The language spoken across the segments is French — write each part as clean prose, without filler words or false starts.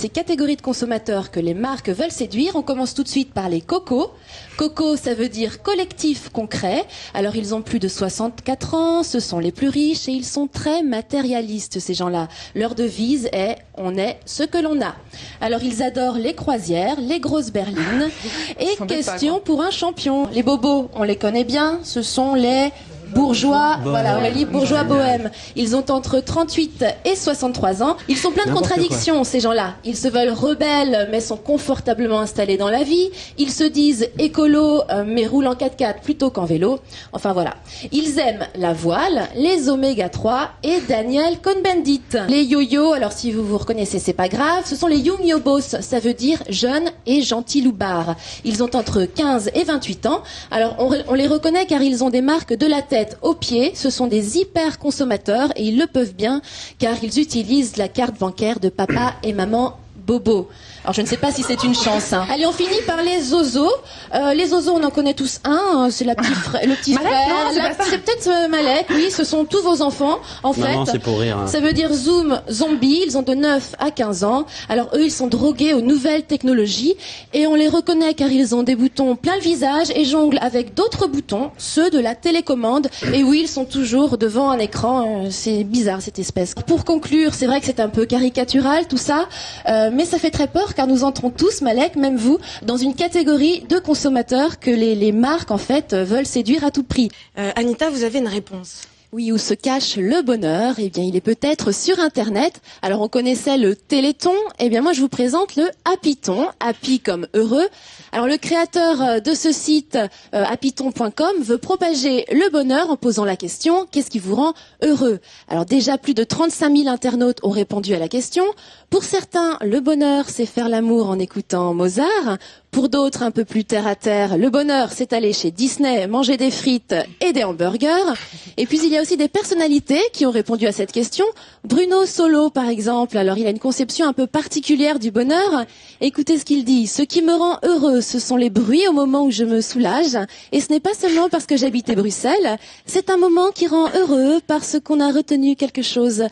ces catégories de consommateurs que les marques veulent séduire. On commence tout de suite par les cocos. Coco, ça veut dire collectif concret. Alors ils ont plus de 64 ans, ce sont les plus riches et ils sont très matérialistes, ces gens-là. Leur devise est « on est ce que l'on a ». Alors ils adorent les croisières, les grosses berlines. Et question pour un champion. Les bobos, on les connaît bien, ce sont les bourgeois, voilà, Aurélie, bourgeois bohèmes. Ils ont entre 38 et 63 ans. Ils sont pleins de contradictions, ces gens-là. Ils se veulent rebelles, mais sont confortablement installés dans la vie. Ils se disent écolos, mais roulent en 4x4 plutôt qu'en vélo. Enfin voilà. Ils aiment la voile, les oméga 3 et Daniel Cohn-Bendit. Les yo-yo, alors si vous vous reconnaissez, c'est pas grave. Ce sont les young yobos, ça veut dire jeunes et gentils loupards. Ils ont entre 15 et 28 ans. Alors on les reconnaît car ils ont des marques de la tête aux pieds, ce sont des hyper consommateurs et ils le peuvent bien car ils utilisent la carte bancaire de papa et maman Bobo. Alors je ne sais pas si c'est une chance. Hein. Allez, on finit par les zozos. Les zozos, on en connaît tous un. C'est le petit frère. C'est peut-être Malek. Oui, ce sont tous vos enfants. En fait, c'est pour rire. Hein. Ça veut dire zoom zombie. Ils ont de 9 à 15 ans. Alors eux, ils sont drogués aux nouvelles technologies et on les reconnaît car ils ont des boutons plein le visage et jonglent avec d'autres boutons, ceux de la télécommande. Et oui, ils sont toujours devant un écran. C'est bizarre cette espèce. Pour conclure, c'est vrai que c'est un peu caricatural tout ça, mais ça fait très peur. Car nous entrons tous, Malek, même vous, dans une catégorie de consommateurs que les marques, en fait, veulent séduire à tout prix. Anita, vous avez une réponse. Oui, où se cache le bonheur? Eh bien, il est peut-être sur Internet. Alors, on connaissait le Téléthon. Eh bien, moi, je vous présente le Happyton. Happy comme heureux. Alors, le créateur de ce site, happyton.com, veut propager le bonheur en posant la question, qu'est-ce qui vous rend heureux? Alors, déjà, plus de 35 000 internautes ont répondu à la question. Pour certains, le bonheur, c'est faire l'amour en écoutant Mozart. Pour d'autres, un peu plus terre à terre, le bonheur, c'est aller chez Disney, manger des frites et des hamburgers. Et puis, il y a aussi des personnalités qui ont répondu à cette question. Bruno Solo, par exemple. Alors, il a une conception un peu particulière du bonheur. Écoutez ce qu'il dit. Ce qui me rend heureux, ce sont les bruits au moment où je me soulage. Et ce n'est pas seulement parce que j'habitais Bruxelles. C'est un moment qui rend heureux parce qu'on a retenu quelque chose.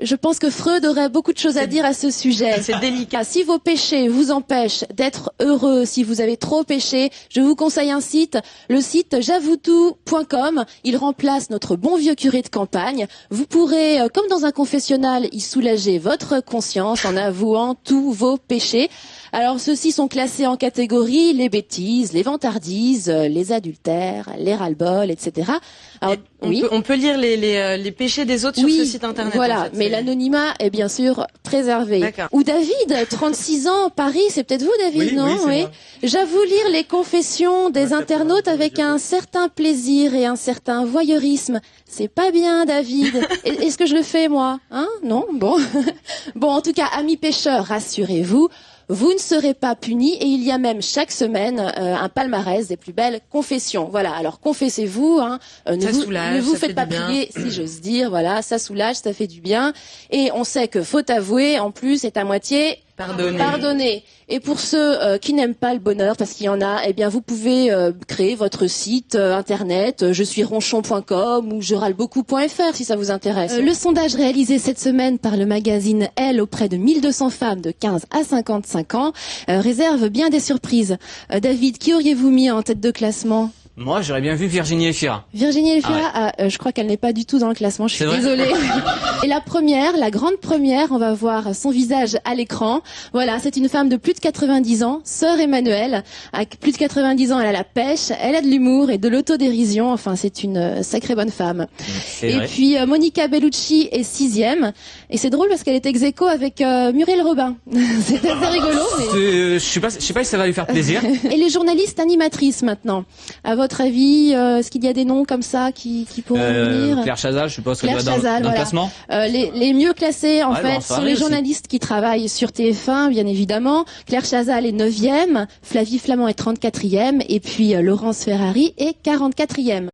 Je pense que Freud aurait beaucoup de choses à dire à ce sujet. C'est délicat. Si vos péchés vous empêchent d'être heureux, si vous avez trop péché, je vous conseille un site, le site javoutou.com. Il remplace notre bon vieux curé de campagne. Vous pourrez, comme dans un confessionnal, y soulager votre conscience en avouant tous vos péchés. Alors, ceux-ci sont classés en catégories, les bêtises, les vantardises, les adultères, les ras-le-bol, etc. Alors, on peut lire les péchés des autres sur ce site internet. Voilà, en fait, mais l'anonymat est bien sûr préservé. D'accord. Ou David, 36 ans, Paris, c'est peut-être vous David, non? Oui. J'avoue lire les confessions des internautes avec un certain plaisir et un certain voyeurisme. C'est pas bien, David. Est-ce que je le fais, moi? Hein? Non? Bon. Bon, en tout cas, amis pêcheurs, rassurez-vous. Vous ne serez pas punis et il y a même chaque semaine un palmarès des plus belles confessions. Voilà, alors confessez-vous, hein, ne vous faites pas prier, si j'ose dire. Voilà, ça soulage, ça fait du bien. Et on sait que faute avouée, en plus, est à moitié pardonné. Et pour ceux qui n'aiment pas le bonheur, parce qu'il y en a, eh bien vous pouvez créer votre site internet, je suis ronchon.com ou je râlebeaucoup.fr si ça vous intéresse. Le sondage réalisé cette semaine par le magazine Elle auprès de 1200 femmes de 15 à 55 ans réserve bien des surprises. David, qui auriez-vous mis en tête de classement? Moi, j'aurais bien vu Virginie Efira. Virginie Efira, je crois qu'elle n'est pas du tout dans le classement, je suis désolée. Et la grande première, on va voir son visage à l'écran. Voilà, c'est une femme de plus de 90 ans, sœur Emmanuelle. À plus de 90 ans, elle a la pêche, elle a de l'humour et de l'autodérision. Enfin, c'est une sacrée bonne femme. Et puis, Monica Bellucci est 6e. Et c'est drôle parce qu'elle est ex-aequo avec Muriel Robin. C'est assez rigolo. Mais... je sais pas si ça va lui faire plaisir. Et les journalistes animatrices maintenant. À votre avis, est-ce qu'il y a des noms comme ça qui pourraient venir? Claire Chazal, je suppose qu'elle doit Claire Chazal, dans le classement. Les mieux classés, en fait, sont les journalistes qui travaillent sur TF1, bien évidemment. Claire Chazal est 9e, Flavie Flamand est 34e, et puis Laurence Ferrari est 44e.